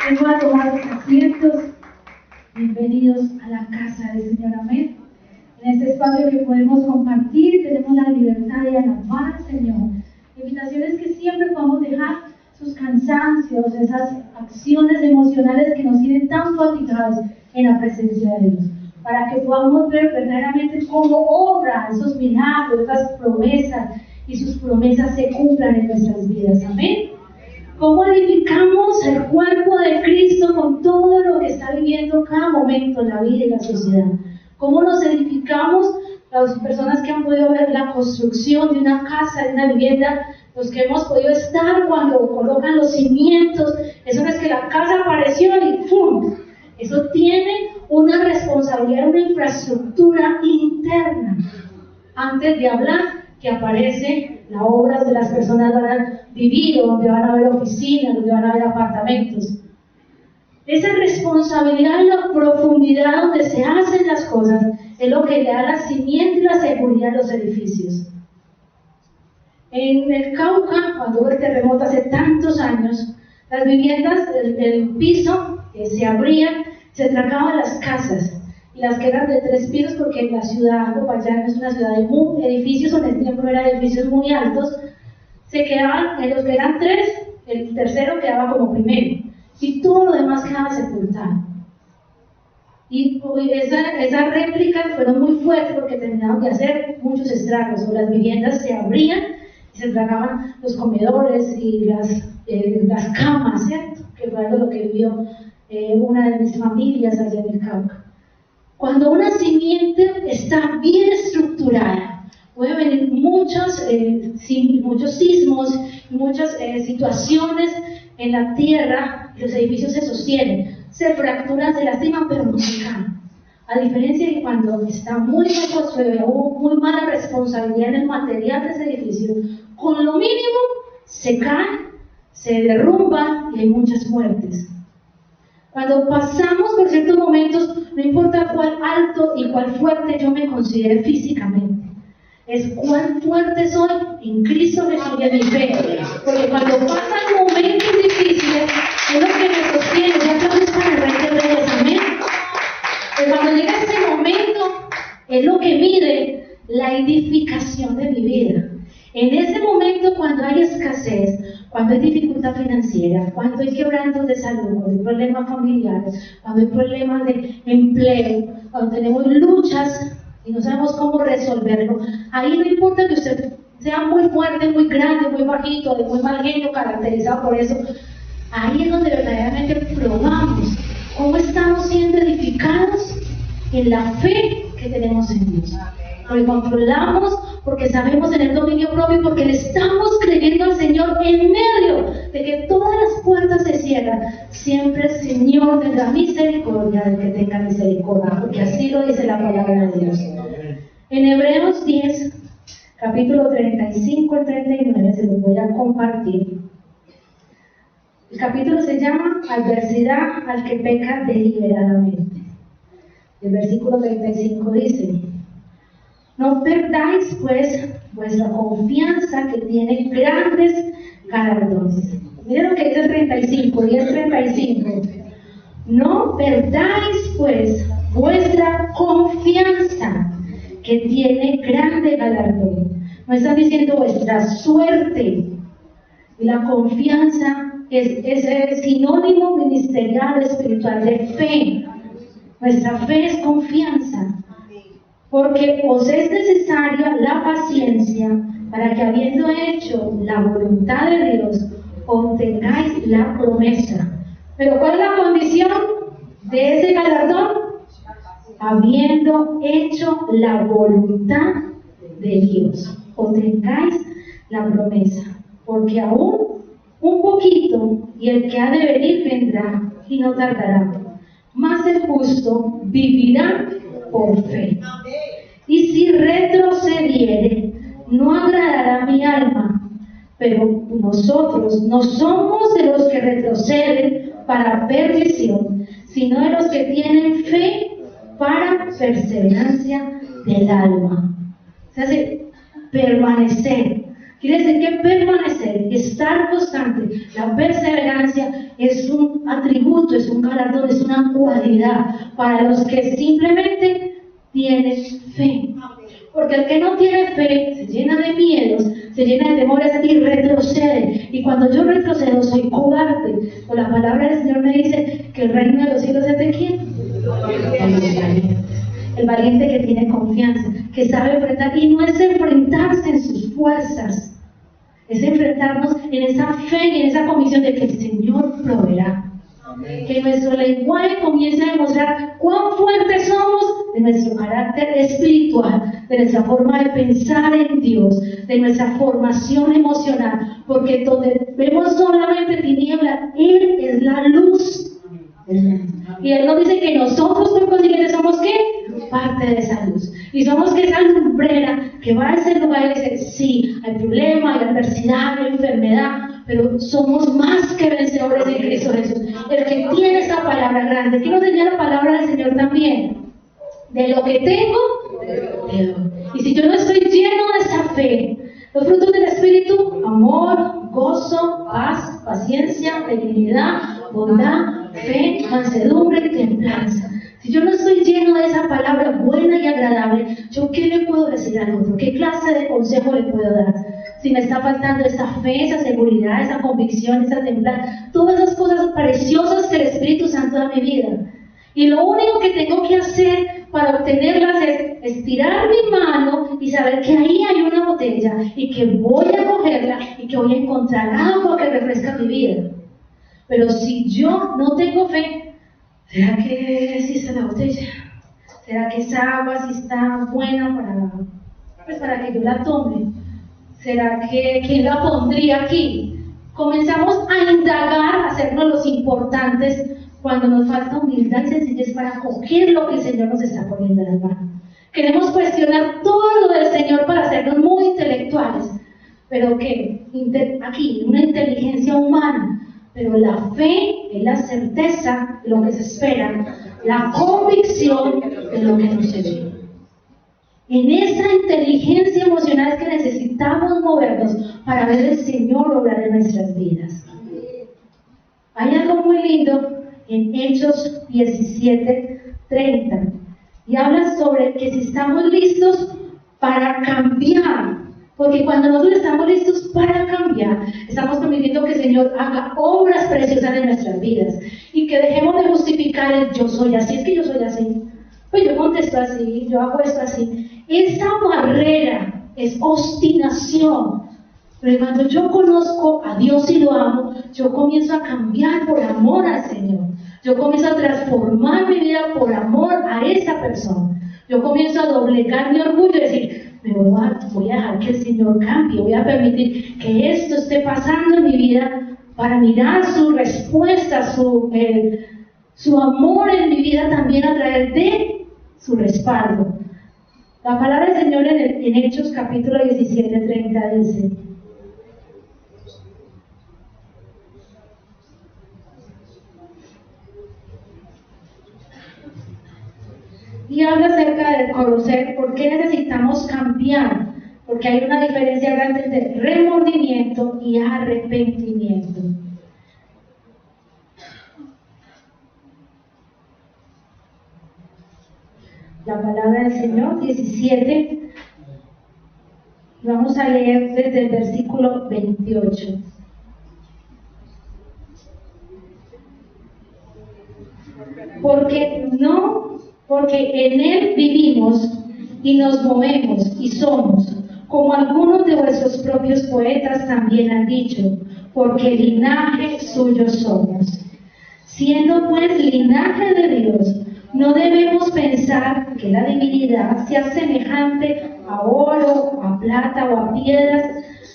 Les voy a tomar los asientos. Bienvenidos a la casa del Señor, amén. En este espacio que podemos compartir, tenemos la libertad de alabar al Señor. La invitación es que siempre podamos dejar sus cansancios, esas acciones emocionales que nos tienen tan fatigados en la presencia de Dios, para que podamos ver verdaderamente cómo obra esos milagros, esas promesas, y sus promesas se cumplan en nuestras vidas, amén. ¿Cómo edificamos el cuerpo de Cristo con todo lo que está viviendo cada momento en la vida y la sociedad? ¿Cómo nos edificamos las personas que han podido ver la construcción de una casa, de una vivienda, los que hemos podido estar cuando colocan los cimientos? Eso no es que la casa apareció y ¡pum! Eso tiene una responsabilidad, una infraestructura interna. Antes de hablar que aparece la obra donde las personas van a vivir, o donde van a haber oficinas, donde van a haber apartamentos. Esa responsabilidad en la profundidad donde se hacen las cosas es lo que le da la simiente y la seguridad a los edificios. En el Cauca, cuando hubo el terremoto hace tantos años, las viviendas, el piso se abría, se tragaban las casas. Y las que eran de 3 pisos, porque en la ciudad, Popayán es una ciudad de edificios, en el tiempo eran edificios muy altos, se quedaban, en los que eran 3, el tercero quedaba como primero, y todo lo demás quedaba sepultado. Y esas réplicas fueron muy fuertes porque terminaron de hacer muchos estragos, o las viviendas se abrían y se tragaban los comedores y las camas, ¿cierto? Que fue algo lo que vivió una de mis familias allá en el Cauca. Cuando una simiente está bien estructurada, puede venir muchos sismos, muchas situaciones en la tierra, y los edificios se sostienen, se fracturan, se lastiman, pero no se caen. A diferencia de cuando está muy bien construido, hubo muy mala responsabilidad en el material de ese edificio, con lo mínimo se caen, se derrumban y hay muchas muertes. Cuando pasamos por ciertos momentos, no importa cuál alto y cuál fuerte yo me considere físicamente, es cuán fuerte soy en Cristo Jesús y en mi fe. Porque cuando pasan momentos difíciles, es lo que me sostiene. Ya estamos para el Rey de Reyes, amén. Pero cuando llega ese momento, es lo que mide la edificación de mi vida. En ese momento, cuando hay escasez, cuando hay dificultad financiera, cuando hay quebrantos de salud, cuando hay problemas familiares, cuando hay problemas de empleo, cuando tenemos luchas y no sabemos cómo resolverlo, ahí no importa que usted sea muy fuerte, muy grande, muy bajito, de muy mal genio, caracterizado por eso, ahí es donde verdaderamente probamos cómo estamos siendo edificados en la fe que tenemos en Dios. Porque controlamos, porque sabemos tener dominio propio, porque le estamos creyendo al Señor en medio de que todas las puertas se cierran. Siempre el Señor tendrá misericordia del que tenga misericordia, porque así lo dice la palabra de Dios. En Hebreos 10, capítulo 35 al 39, se los voy a compartir. El capítulo se llama Adversidad al que peca deliberadamente. El versículo 35 dice: no perdáis pues vuestra confianza, que tiene grandes galardones. Miren lo que dice el 35, 10:35. No perdáis pues vuestra confianza, que tiene grande galardón. No está diciendo vuestra suerte. Y la confianza es el sinónimo ministerial, espiritual de fe. Nuestra fe es confianza. Porque os es necesaria la paciencia, para que habiendo hecho la voluntad de Dios, obtengáis la promesa. Pero ¿cuál es la condición de ese galardón? Habiendo hecho la voluntad de Dios, obtengáis la promesa. Porque aún un poquito, y el que ha de venir vendrá, y no tardará. Mas el justo vivirá por fe. Y si retrocediere, no agradará mi alma. Pero nosotros no somos de los que retroceden para perdición, sino de los que tienen fe para perseverancia del alma. Se hace permanecer. Quiere decir que permanecer, estar constante, la perseverancia es un atributo, es un galardón, es una cualidad para los que simplemente tienen fe. Porque el que no tiene fe se llena de miedos, se llena de temores y retrocede. Y cuando yo retrocedo soy cobarde. Pues la palabra del Señor me dice que el reino de los cielos es de quién. El valiente que tiene confianza, que sabe enfrentar, y no es enfrentarse en sus fuerzas, es enfrentarnos en esa fe y en esa convicción de que el Señor proveerá. Amén. Que nuestro lenguaje comience a demostrar cuán fuertes somos de nuestro carácter espiritual, de nuestra forma de pensar en Dios, de nuestra formación emocional, porque donde vemos solamente tiniebla, Él es la luz. Y Él nos dice que nosotros por consiguiente somos ¿qué? Parte de esa luz. Y somos que esa lumbrera que va a ese lugar y dice, sí, hay problema, hay adversidad, hay enfermedad, pero somos más que vencedores en Cristo Jesús. El que tiene esa palabra grande, que nos enseña la palabra del Señor también. De lo que tengo, te doy. Y si yo no estoy lleno de esa fe, los frutos del Espíritu, amor, gozo, paz, paciencia, benignidad, bondad, fe, mansedumbre y templanza. Si yo no estoy lleno de esa palabra buena y agradable, ¿yo qué le puedo decir al otro? ¿Qué clase de consejo le puedo dar? Si me está faltando esa fe, esa seguridad, esa convicción, esa templanza, todas esas cosas preciosas que el Espíritu Santo da a mi vida. Y lo único que tengo que hacer para obtenerlas es estirar mi mano y saber que ahí hay una botella y que voy a cogerla y que voy a encontrar agua que refresca mi vida. Pero si yo no tengo fe, ¿será que existe la botella? ¿Será que esa agua sí está buena para que yo la tome? ¿Será que quién la pondría aquí? Comenzamos a indagar, a hacernos los importantes cuando nos falta humildad y sencillez para coger lo que el Señor nos está poniendo en las manos. Queremos cuestionar todo lo del Señor para hacernos muy intelectuales, pero que aquí, una inteligencia humana. Pero la fe es la certeza de lo que se espera, la convicción de lo que no se ve. En esa inteligencia emocional es que necesitamos movernos para ver el Señor obrar en nuestras vidas. Hay algo muy lindo en Hechos 17:30 y habla sobre que si estamos listos para cambiar. Porque cuando nosotros estamos listos para cambiar, estamos permitiendo que el Señor haga obras preciosas en nuestras vidas y que dejemos de justificar el yo soy así, es que yo soy así, pues yo contesto así, yo hago esto así. Esa barrera es obstinación. Pero cuando yo conozco a Dios y lo amo, yo comienzo a cambiar por amor al Señor. Yo comienzo a transformar mi vida por amor a esa persona. Yo comienzo a doblegar mi orgullo y decir, voy a dejar que el Señor cambie, voy a permitir que esto esté pasando en mi vida para mirar su respuesta, su amor en mi vida también a través de su respaldo. La palabra del Señor en Hechos capítulo 17:30 dice: y habla acerca de conocer por qué necesitamos cambiar, porque hay una diferencia grande entre remordimiento y arrepentimiento. La palabra del Señor, 17, vamos a leer desde el versículo 28. Porque en Él vivimos y nos movemos y somos, como algunos de vuestros propios poetas también han dicho, porque linaje suyo somos. Siendo pues linaje de Dios, no debemos pensar que la divinidad sea semejante a oro, a plata o a piedras,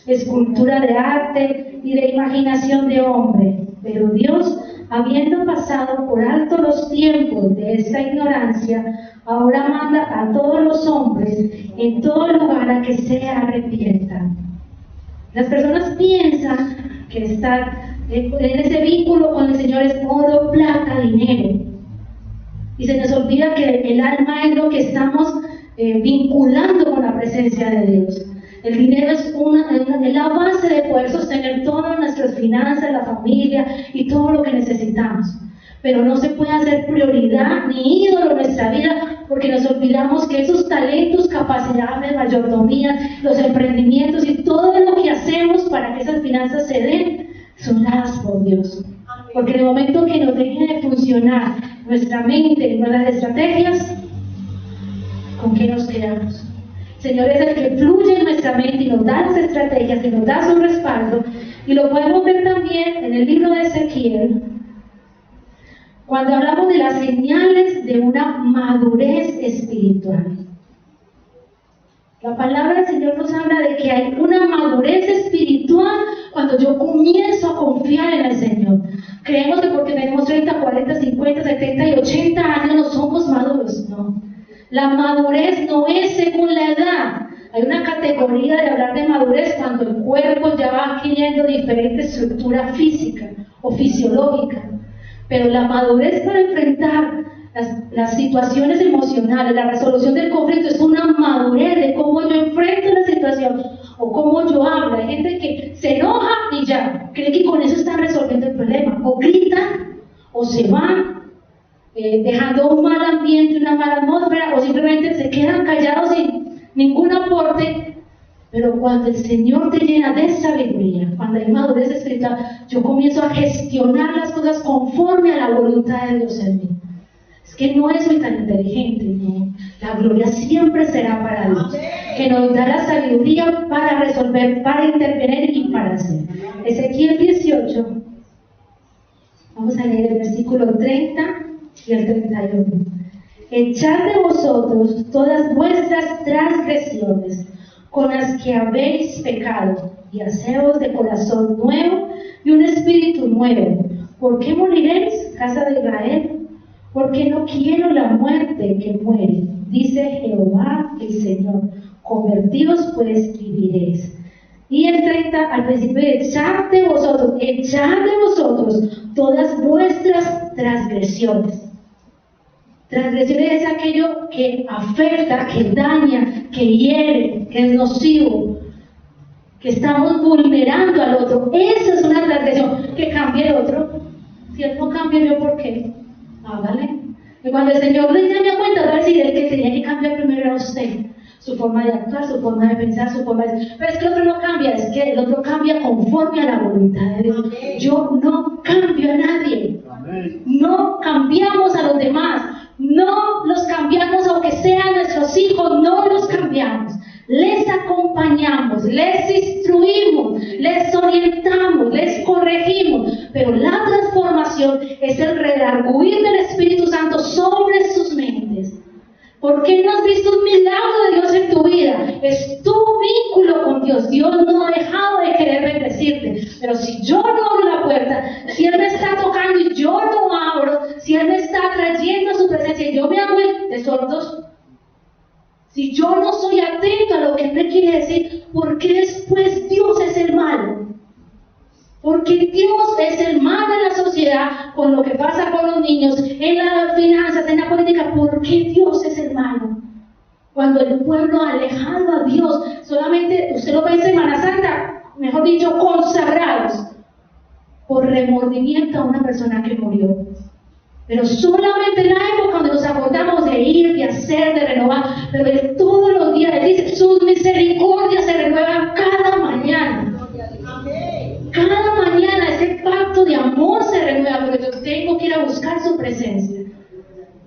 escultura de arte y de imaginación de hombre, pero Dios, habiendo pasado por alto los tiempos de esta ignorancia, ahora manda a todos los hombres en todo lugar a que se arrepientan. Las personas piensan que estar en ese vínculo con el Señor es oro, plata, dinero. Y se nos olvida que el alma es lo que estamos vinculando con la presencia de Dios. El dinero es la base de poder sostener todas nuestras finanzas, la familia y todo lo que necesitamos. Pero no se puede hacer prioridad ni ídolo en nuestra vida porque nos olvidamos que esos talentos, capacidades, mayordomías, los emprendimientos y todo lo que hacemos para que esas finanzas se den son dadas por Dios. Porque en el momento que nos deje de funcionar nuestra mente y nuestras estrategias, ¿con qué nos quedamos? El Señor es el que fluye en nuestra mente y nos da las estrategias y nos da su respaldo. Y lo podemos ver también en el libro de Ezequiel, cuando hablamos de las señales de una madurez espiritual. La palabra del Señor nos habla de que hay una madurez espiritual cuando yo comienzo a confiar en el Señor. Creemos que porque tenemos 30, 40, 50, 70 y 80 años no somos maduros, no. La madurez no es según la edad. Hay una categoría de hablar de madurez cuando el cuerpo ya va adquiriendo diferente estructura física o fisiológica. Pero la madurez para enfrentar las situaciones emocionales, la resolución del conflicto, es una madurez de cómo yo enfrento la situación o cómo yo hablo. Hay gente que se enoja y ya cree que con eso están resolviendo el problema, o gritan o se van dejando un mal ambiente, una mala atmósfera, o simplemente se quedan callados sin ningún aporte. Pero cuando el Señor te llena de sabiduría, cuando hay madurez espiritual, yo comienzo a gestionar las cosas conforme a la voluntad de Dios en mí. Es que no soy tan inteligente, no. La gloria siempre será para Dios, que nos da la sabiduría para resolver, para intervenir y para hacer. Ezequiel 18, vamos a leer el versículo 30 y el 31. Echad de vosotros todas vuestras transgresiones con las que habéis pecado, y haceos de corazón nuevo y un espíritu nuevo. ¿Por qué moriréis, casa de Israel? Porque no quiero la muerte que muere, dice Jehová el Señor. Convertidos pues viviréis. Y el 30 al principio, echad de vosotros todas vuestras transgresiones. Transgresiones es aquello que afecta, que daña, que hiere, que es nocivo, que estamos vulnerando al otro. Esa es una transgresión, que cambie el otro. Si él no cambia, ¿yo por qué? Hágale. Y cuando el Señor le da cuenta, va a decir, el que tenía que cambiar primero era usted. Su forma de actuar, su forma de pensar, su forma de... Pero es que el otro no cambia, es que el otro cambia conforme a la voluntad de Dios. Yo no cambio a nadie. No cambiamos a los demás. No los cambiamos, aunque sean nuestros hijos, no los cambiamos. Les acompañamos, les instruimos, les orientamos, les corregimos. Pero la transformación es el redarguir del Espíritu Santo sobre sus mentes. ¿Por qué no has visto un milagro de Dios en tu vida? Es tu vínculo con Dios. Dios no ha dejado de querer bendecirte. Pero si yo no abro la puerta, si Él me está tocando y yo no abro, si Él me está trayendo a su presencia y yo me hago de sordos, si yo no soy atento a lo que Él me quiere decir, ¿por qué después Dios es el malo? Porque Dios es el mal en la sociedad, con lo que pasa con los niños, en las finanzas, en la política. ¿Por qué Dios es el malo? Cuando el pueblo ha alejado a Dios, solamente, usted lo ve en Semana Santa, mejor dicho, consagrados, por remordimiento a una persona que murió. Pero solamente en la época donde nos acordamos de ir, de hacer, de renovar, pero de todos los días, Él dice, sus misericordias se renuevan cada mañana. Cada mañana ese pacto de amor se renueva, porque yo tengo que ir a buscar su presencia.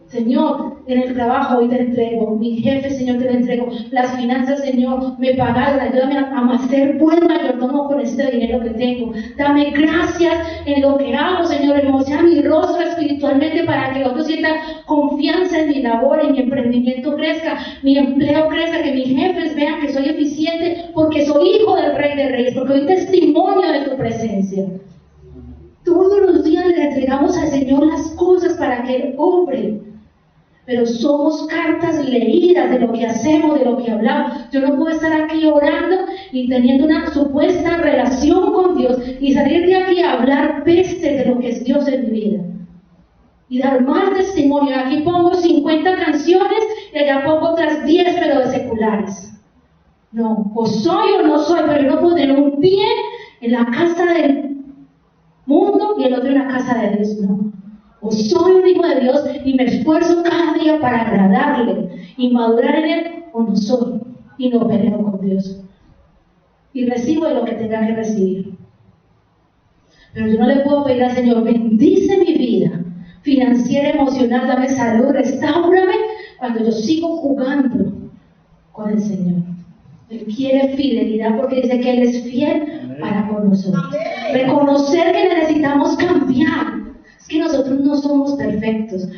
Señor, en el trabajo hoy te entrego, mi jefe, Señor, te lo entrego, las finanzas, Señor, me pagaron, ayúdame a ser buen mayordomo con este dinero que tengo. Dame gracias en lo que hago, Señor, hermosa mi rostro espiritualmente para que otros sientan confianza en mi labor, en mi emprendimiento crezca, mi empleo crezca, que mis jefes vean que soy eficiente porque soy hijo del Rey de Reyes, porque doy testimonio de tu presencia. Todos los días le entregamos al Señor las cosas para que Él obre. Pero somos cartas leídas de lo que hacemos, de lo que hablamos. Yo no puedo estar aquí orando y teniendo una supuesta relación con Dios y salir de aquí a hablar peste de lo que es Dios en mi vida. Y dar más testimonio. Aquí pongo 50 canciones y allá pongo otras 10, pero de seculares. No, o soy o no soy, pero yo no puedo tener un pie en la casa del mundo y el otro en la casa de Dios, no. O soy un hijo de Dios y me esfuerzo cada día para agradarle y madurar en Él, o no soy y no peleo con Dios. Y recibo lo que tenga que recibir. Pero yo no le puedo pedir al Señor, bendice mi vida financiera, emocional, dame salud, restáurame, cuando yo sigo jugando con el Señor. Él quiere fidelidad porque dice que Él es fiel para con nosotros. Reconocer que necesitamos cambiar. Es que nosotros no somos perfectos.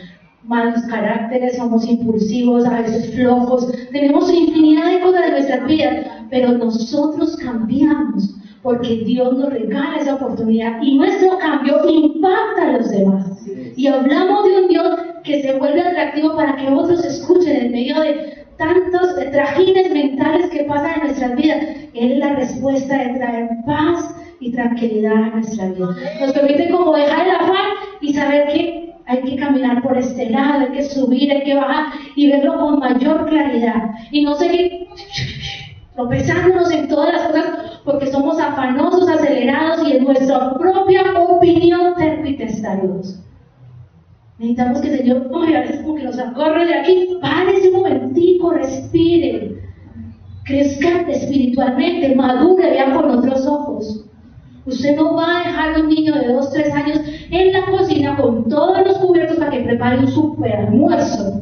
Malos caracteres, somos impulsivos, a veces flojos. Tenemos infinidad de cosas en nuestras vidas, pero nosotros cambiamos porque Dios nos regala esa oportunidad y nuestro cambio impacta a los demás. Y hablamos de un Dios que se vuelve atractivo para que otros escuchen en medio de tantos trajines mentales que pasan en nuestras vidas. Él es la respuesta de traer paz y tranquilidad a nuestra vida. Nos permite como dejar el afán y saber que hay que caminar por este lado, hay que subir, hay que bajar y verlo con mayor claridad. Y no seguir tropezándonos en todas las cosas porque somos afanosos, acelerados y en nuestra propia opinión terpitestarudos. Necesitamos que el Señor, a veces como que nos acorre de aquí, párese un momentico, respire, crezca espiritualmente, madure, vea con otros ojos. Usted no va a dejar a un niño de 2, 3 años en la cocina con todos los cubiertos para que prepare un super almuerzo.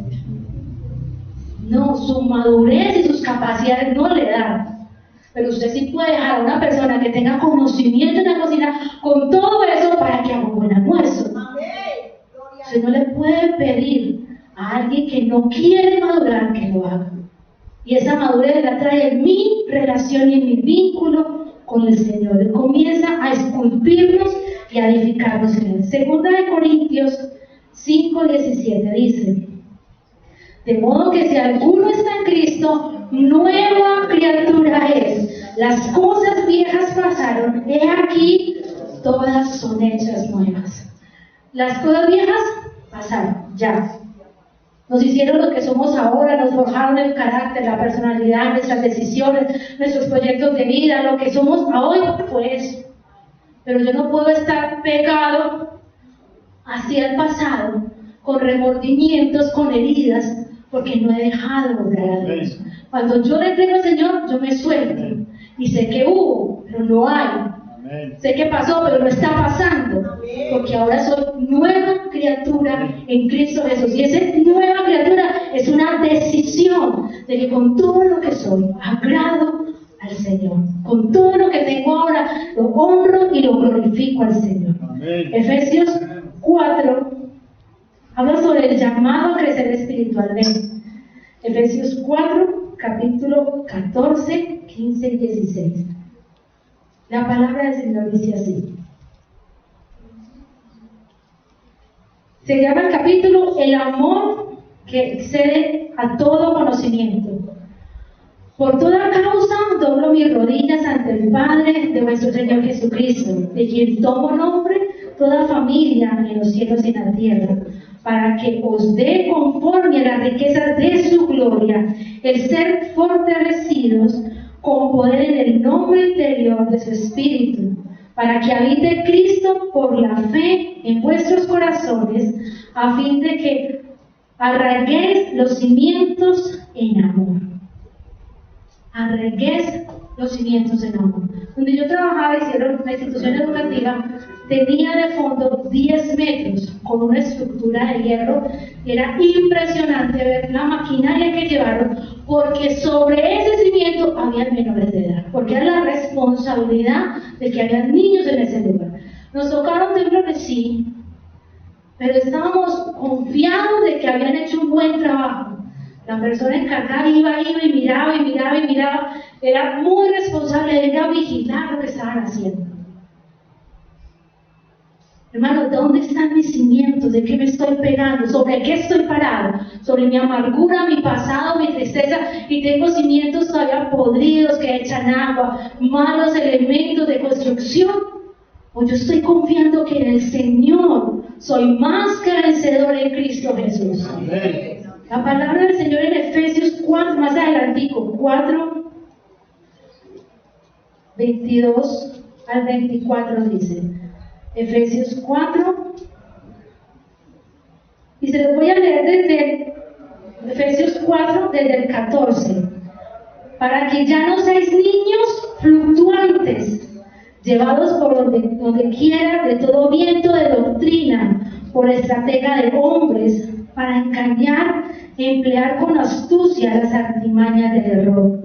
No, su madurez y sus capacidades no le dan. Pero usted sí puede dejar a una persona que tenga conocimiento en la cocina con todo eso para que haga un buen almuerzo. Usted no le puede pedir a alguien que no quiere madurar que lo haga. Y esa madurez la trae en mi relación y en mi vínculo con el Señor. Él comienza a esculpirnos y a edificarnos en Él. Segunda de Corintios 5:17 dice: de modo que si alguno está en Cristo, nueva criatura es. Las cosas viejas pasaron, he aquí, todas son hechas nuevas. Las cosas viejas pasaron, ya. Nos hicieron lo que somos ahora, nos forjaron el carácter, la personalidad, nuestras decisiones, nuestros proyectos de vida, lo que somos hoy fue eso. Pero yo no puedo estar pegado hacia el pasado, con remordimientos, con heridas, porque no he dejado de orar a Dios. Cuando yo le entrego al Señor, yo me suelto. Y sé que hubo, pero no hay. Sé que pasó, pero no está pasando. Porque ahora soy nueva criatura en Cristo Jesús. Y esa nueva criatura es una decisión de que con todo lo que soy, agrado al Señor. Con todo lo que tengo ahora, lo honro y lo glorifico al Señor. Efesios 4 habla sobre el llamado a crecer espiritualmente. Efesios 4, capítulo 14, 15 y 16. La palabra del Señor dice así. Se llama el capítulo El amor que excede a todo conocimiento. Por toda causa doblo mis rodillas ante el Padre de nuestro Señor Jesucristo, de quien tomo nombre toda familia en los cielos y en la tierra, para que os dé conforme a las riquezas de su gloria, el ser fortalecidos con poder en el nombre interior de su Espíritu, para que habite Cristo por la fe en vuestros corazones, a fin de que arraiguéis los cimientos en amor. Arraiguéis los cimientos en amor. Donde yo trabajaba, hicieron una institución educativa, tenía de fondo 10 metros con una estructura de hierro. Era impresionante ver la maquinaria que llevaron, porque sobre ese cimiento había menores de edad, porque era la responsabilidad de que había niños en ese lugar. Nos tocaron temblores, sí, pero estábamos confiados de que habían hecho un buen trabajo. La persona encargada iba y miraba y miraba y miraba. Era muy responsable de ir a vigilar lo que estaban haciendo. Hermano, ¿dónde están mis cimientos? ¿De qué me estoy pegando? ¿Sobre qué estoy parado? ¿Sobre mi amargura, mi pasado, mi tristeza? Y tengo cimientos todavía podridos que echan agua, malos elementos de construcción. ¿O yo estoy confiando que en el Señor soy más que vencedor en Cristo Jesús? Amén. La palabra del Señor en Efesios 4, más adelantico, 4, 22 al 24 dice, Efesios 4, y se los voy a leer desde Efesios 4, desde el 14, para que ya no seáis niños fluctuantes, llevados por donde quiera de todo viento de doctrina, por estratega de hombres, para engañar e emplear con astucia las artimañas del error,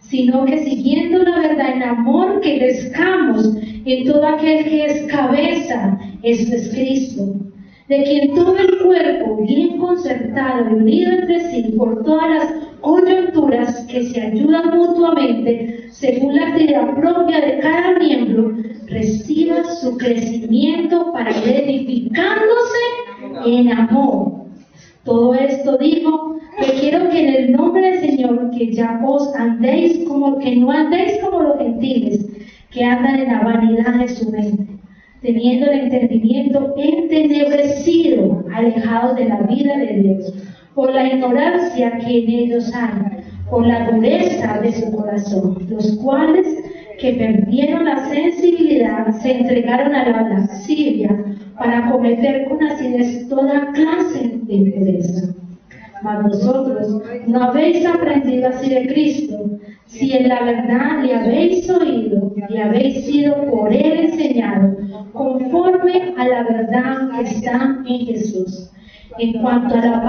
sino que siguiendo la verdad en amor, que crezcamos en todo aquel que es cabeza, esto es Cristo, de quien todo el cuerpo, bien concertado y unido entre sí por todas las coyunturas que se ayudan mutuamente, según la actividad propia de cada miembro, reciba su crecimiento para ir edificándose en amor. Todo esto digo, que quiero que en el nombre del Señor, que ya os andéis como, que no andéis como los gentiles, que andan en la vanidad de su mente, teniendo el entendimiento entenebrecido, alejados de la vida de Dios, por la ignorancia que en ellos hay, por la dureza de su corazón, los cuales, que perdieron la sensibilidad, se entregaron a la lascivia para cometer con acidez toda clase de impureza. Mas vosotros no habéis aprendido así de Cristo, si en la verdad le habéis oído y habéis sido por él enseñado, conforme a la verdad que está en Jesús. En cuanto a la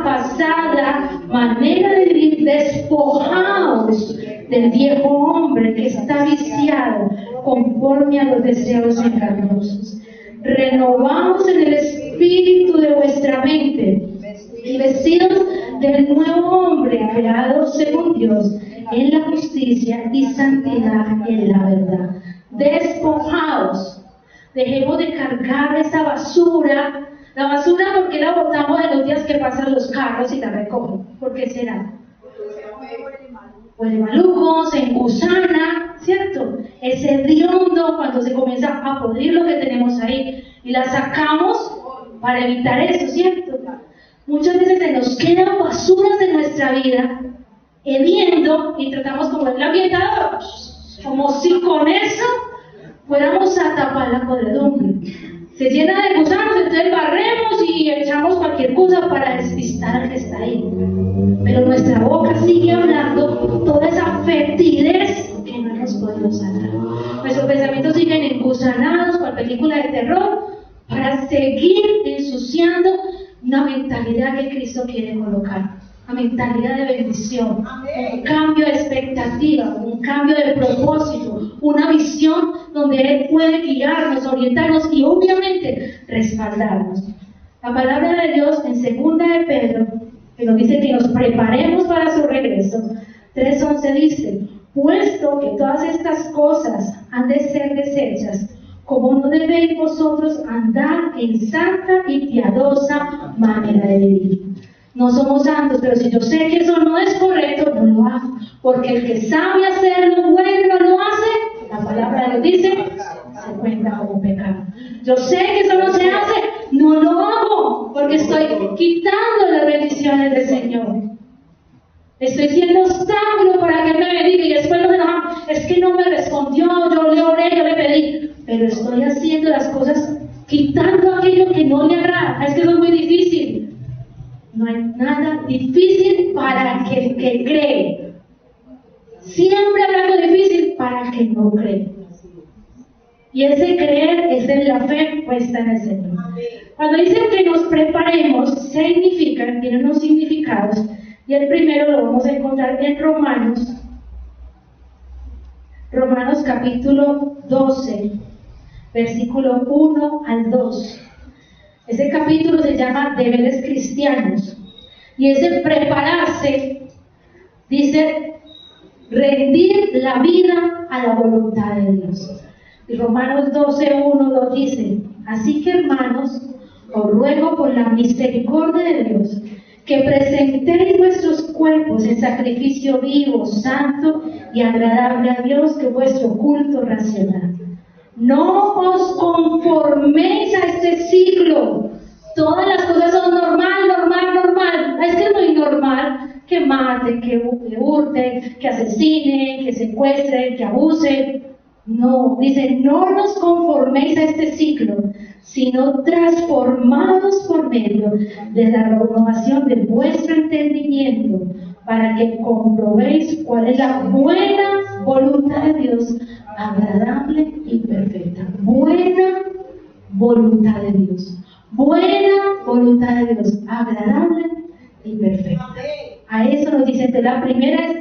pasada manera de vivir, despojaos del viejo hombre que está viciado conforme a los deseos engañosos. Renovaos en el espíritu de vuestra mente y vestidos del nuevo hombre creado según Dios en la justicia y santidad en la verdad. Despojaos, dejemos de cargar esa basura. La basura, ¿por qué la botamos en los días que pasan los carros y la recogen? ¿Por qué será? Huele maluco, se engusana, ¿cierto? Es hediondo cuando se comienza a podrir lo que tenemos ahí y la sacamos para evitar eso, ¿cierto? Muchas veces se nos quedan basuras de nuestra vida hediondo y tratamos como el ambientador, como si con eso fuéramos a tapar la podredumbre. Se llena de gusanos, entonces barremos y echamos cualquier cosa para despistar al que está ahí. Pero nuestra boca sigue hablando toda esa fetidez que no nos podemos sacar. Nuestros pensamientos siguen engusanados con película de terror para seguir ensuciando una mentalidad que Cristo quiere colocar. Una mentalidad de bendición, un cambio de expectativa, un cambio de propósito, una visión donde Él puede guiarnos, orientarnos y obviamente respaldarnos. La palabra de Dios en 2 de Pedro, que nos dice que nos preparemos para su regreso, 3:11 dice, puesto que todas estas cosas han de ser deshechas, como no debéis vosotros andar en santa y piadosa manera de vivir. No somos santos, pero si yo sé que eso no es correcto, no lo hago. Porque el que sabe hacer lo bueno y no lo hace, la palabra de Dios dice, se cuenta como pecado. Yo sé que eso no se hace, no lo hago, porque estoy quitando las bendiciones del Señor. Estoy siendo obstáculo para que Él me bendiga y después nos enojamos. Es que no me respondió, yo le oré, yo le pedí, pero estoy haciendo las cosas quitando aquello que no le agrada. Es que eso es muy difícil. No hay nada difícil para aquel que cree. Siempre habrá algo difícil para el que no cree. Y ese creer es en la fe puesta en el Señor. Cuando dicen que nos preparemos, significa, tiene unos significados. Y el primero lo vamos a encontrar en Romanos capítulo 12, versículo 1 al 2. Ese capítulo se llama Deberes Cristianos. Y ese prepararse, dice, rendir la vida a la voluntad de Dios. Y Romanos 12:1 lo dice, así que hermanos, os ruego por la misericordia de Dios, que presentéis vuestros cuerpos en sacrificio vivo, santo y agradable a Dios, que es vuestro culto racional. No os conforméis a este siglo. Todas las cosas son normal. Es que es muy normal que mate, que hurte, hurten, que asesinen, que secuestren, que abusen. No, dice, no nos conforméis a este ciclo, sino transformados por medio de la renovación de vuestro entendimiento, para que comprobéis cuál es la buena voluntad de Dios, agradable y perfecta. Buena voluntad de Dios. Buena voluntad de Dios, agradable y perfecta. A eso nos dice, la primera es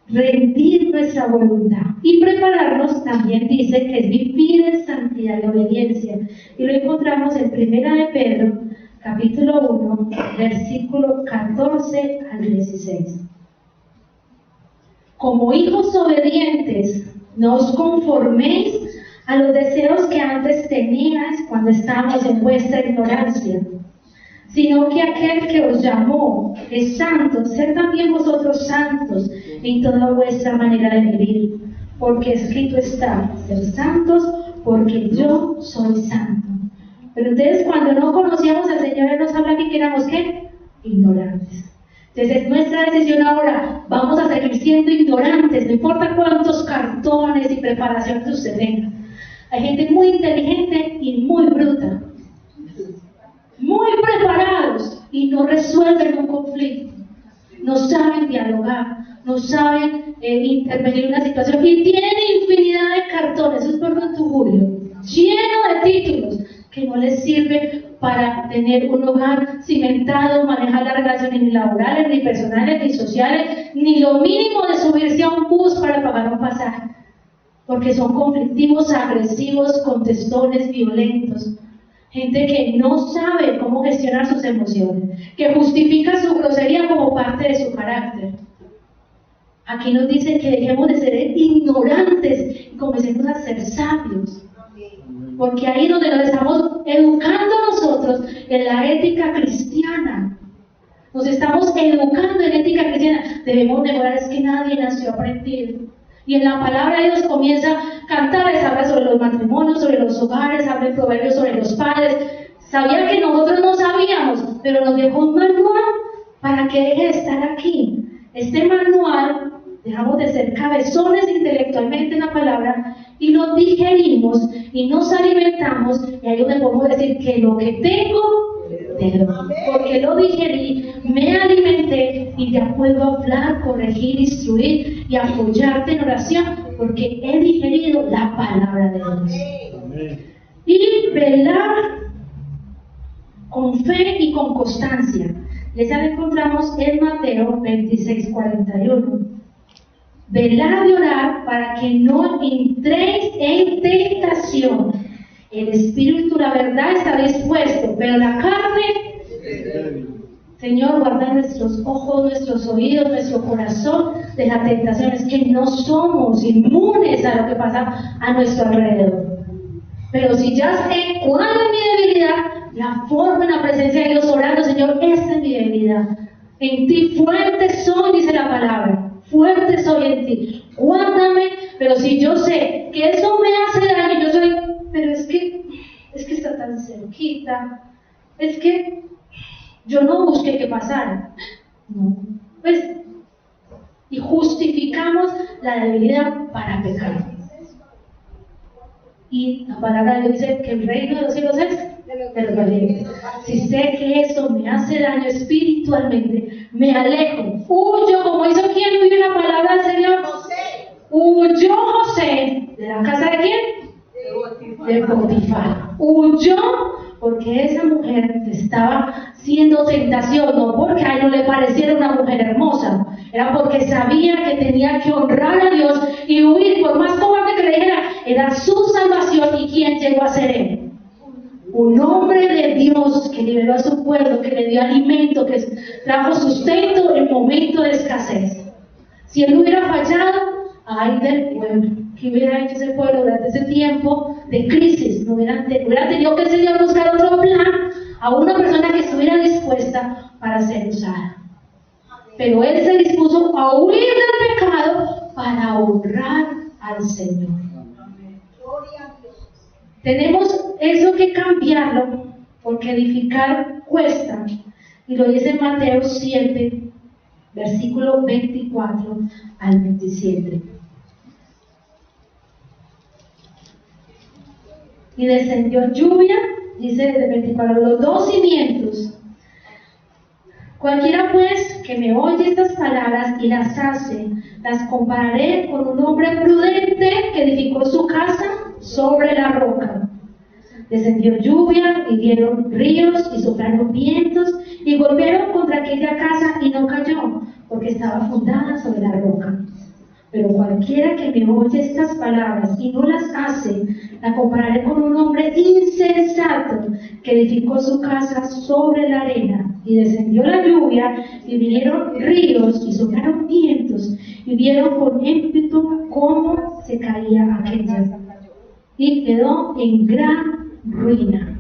rendir nuestra voluntad y prepararnos. También dice que es vivir en santidad y obediencia, y lo encontramos en 1 de Pedro capítulo 1 versículo 14 al 16. Como hijos obedientes, no os conforméis a los deseos que antes teníais cuando estábamos en vuestra ignorancia, sino que aquel que os llamó es santo, sed también vosotros santos en toda vuestra manera de vivir, porque escrito está, ser santos, porque yo soy santo. Pero entonces, cuando no conocíamos al Señor, Él nos habla que éramos, ¿qué? Ignorantes. Entonces es nuestra decisión ahora, vamos a seguir siendo ignorantes, no importa cuántos cartones y preparaciones usted tenga. Hay gente muy inteligente y muy bruta, muy preparados y no resuelven un conflicto, no saben dialogar, no saben intervenir en una situación y tienen infinidad de cartones, eso es por un tugurio, lleno de títulos que no les sirve para tener un hogar cimentado, manejar las relaciones ni laborales, ni personales, ni sociales, ni lo mínimo de subirse a un bus para pagar un pasaje, porque son conflictivos, agresivos, contestones, violentos. Gente que no sabe cómo gestionar sus emociones, que justifica su grosería como parte de su carácter. Aquí nos dice que dejemos de ser ignorantes y comencemos a ser sabios. Porque ahí es donde nos estamos educando nosotros en la ética cristiana. Nos estamos educando en ética cristiana. Debemos mejorar, es que nadie nació aprendido. Y en la palabra de Dios comienza a cantar, habla sobre los matrimonios, sobre los hogares, habla en proverbios sobre los padres. Sabía que nosotros no sabíamos, pero nos dejó un manual para que deje de estar aquí. Este manual, dejamos de ser cabezones intelectualmente en la palabra y lo digerimos y nos alimentamos, y ahí es donde podemos decir que lo que tengo, porque lo digerí, me alimenté y ya puedo hablar, corregir, instruir y apoyarte en oración, porque he digerido la palabra de Dios. Y velar con fe y con constancia. Esa la encontramos en Mateo 26:41. Velar y orar para que no entréis en tentación. El espíritu, la verdad, está dispuesto, pero la carne, Señor, guarda nuestros ojos, nuestros oídos, nuestro corazón de las tentaciones, que no somos inmunes a lo que pasa a nuestro alrededor. Pero si ya sé cuál es mi debilidad, la forma en la presencia de Dios orando, Señor, esta es mi debilidad. En ti fuerte soy, dice la palabra, fuerte soy en ti. Guárdame, pero si yo sé que eso me hace daño, yo soy, pero es que está tan cerquita, es que yo no busqué que pasara. No, pues, y justificamos la debilidad para pecar. Y la palabra de Dios dice que el reino de los cielos es de los valientes. Si sé que eso me hace daño espiritualmente, me alejo, huyo, como hizo quien vive la palabra del Señor. Huyó José de la casa de quién? De Potifar. Huyó porque esa mujer estaba siendo tentación, no porque a él no le pareciera una mujer hermosa, era porque sabía que tenía que honrar a Dios y huir, por más cobarde que le dijera, era su salvación. ¿Y quién llegó a ser él? Un hombre de Dios que liberó a su pueblo, que le dio alimento, que trajo sustento en momento de escasez. Si él hubiera fallado, ay del pueblo, ¿qué hubiera hecho ese pueblo durante ese tiempo de crisis? No hubiera tenido que el Señor buscar otro plan a una persona que estuviera dispuesta para ser usada. Pero él se dispuso a huir del pecado para honrar al Señor. Tenemos eso que cambiarlo, porque edificar cuesta. Y lo dice Mateo 7, versículo 24 al 27. Y descendió lluvia, dice desde 24, los dos cimientos. Cualquiera pues que me oye estas palabras y las hace, las compararé con un hombre prudente que edificó su casa sobre la roca. Descendió lluvia y dieron ríos y soplaron vientos y golpearon contra aquella casa y no cayó, porque estaba fundada sobre la roca. Pero cualquiera que me oye estas palabras y no las hace, la compararé con un hombre insensato que edificó su casa sobre la arena. Y descendió la lluvia y vinieron ríos y soplaron vientos y vieron con ímpetu cómo se caía aquella. Y quedó en gran ruina.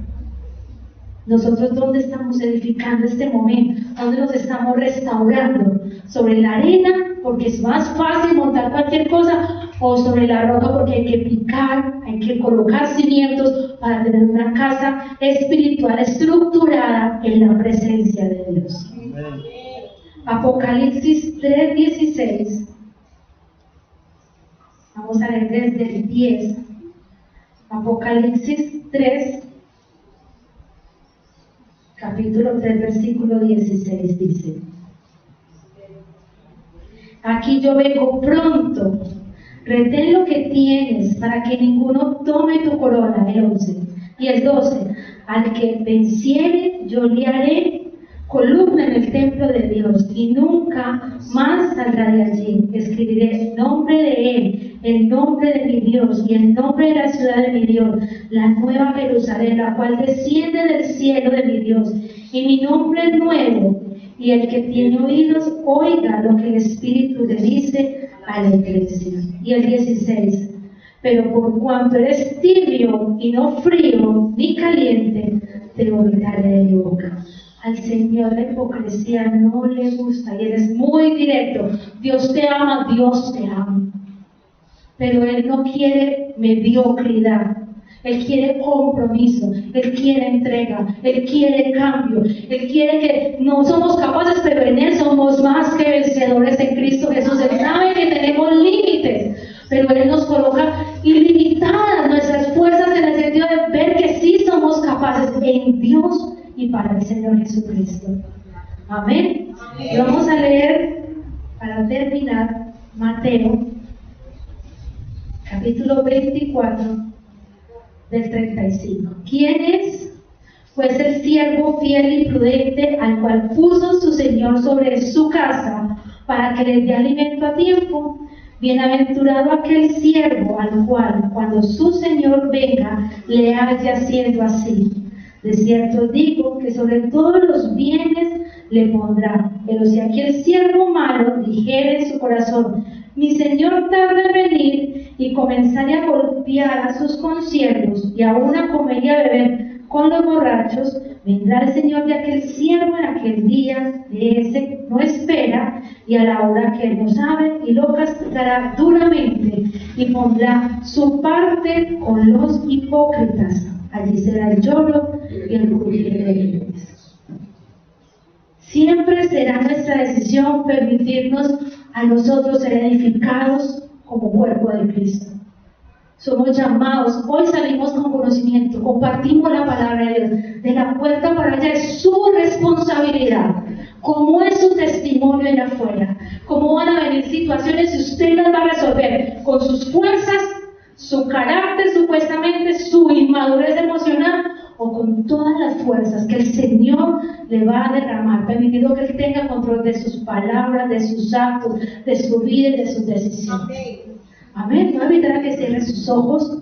Nosotros, ¿dónde estamos edificando este momento? ¿Dónde nos estamos restaurando? ¿Sobre la arena, porque es más fácil montar cualquier cosa? ¿O sobre la roca, porque hay que picar, hay que colocar cimientos para tener una casa espiritual estructurada en la presencia de Dios? Amén. Apocalipsis 3:16. Vamos a leer desde el 10. Apocalipsis 3, capítulo 3, versículo 16 dice: aquí yo vengo pronto, retén lo que tienes para que ninguno tome tu corona. El 11 y el 12: al que venciere yo le haré columna en el templo de Dios y nunca más saldrá de allí. Escribiré el nombre de él, el nombre de mi Dios y el nombre de la ciudad de mi Dios, la nueva Jerusalén, la cual desciende del cielo de mi Dios, y mi nombre nuevo. Y el que tiene oídos, oiga lo que el Espíritu le dice a la iglesia. Y el 16: pero por cuanto eres tibio y no frío ni caliente, te vomitaré de mi boca. Al Señor la hipocresía no le gusta y Él es muy directo. Dios te ama, Dios te ama. Pero Él no quiere mediocridad. Él quiere compromiso, Él quiere entrega, Él quiere cambio, Él quiere que no somos capaces, pero en Él somos más que vencedores en Cristo Jesús. Él sabe que tenemos límites, pero Él nos coloca ilimitadas nuestras fuerzas en el sentido de ver que sí somos capaces en Dios y para el Señor Jesucristo. Amén. Amén. Y vamos a leer, para terminar, Mateo, capítulo 24, del 35. ¿Quién es? Pues el siervo fiel y prudente al cual puso su Señor sobre su casa para que le dé alimento a tiempo. Bienaventurado aquel siervo al cual, cuando su Señor venga, le halle haciendo así. De cierto digo que sobre todos los bienes le pondrá. Pero si aquel siervo malo dijere en su corazón: mi Señor tarda en venir, y comenzare a golpear a sus consiervos y aún a comer y a beber con los borrachos, vendrá el Señor de aquel siervo en aquel día de ese no espera y a la hora que él no sabe, y lo castigará duramente y pondrá su parte con los hipócritas. Allí será el lloro y el crujir de dientes. Siempre será nuestra decisión permitirnos a nosotros ser edificados como cuerpo de Cristo. Somos llamados, hoy salimos con conocimiento, compartimos la palabra de Dios. De la puerta para allá es su responsabilidad. ¿Cómo es su testimonio allá afuera? ¿Cómo van a venir situaciones y usted las va a resolver? Con sus fuerzas, su carácter supuestamente, su inmadurez emocional, o con todas las fuerzas que el Señor le va a derramar, permitiendo que Él tenga control de sus palabras, de sus actos, de su vida y de sus decisiones. Amén. Voy a invitar a que cierre sus ojos.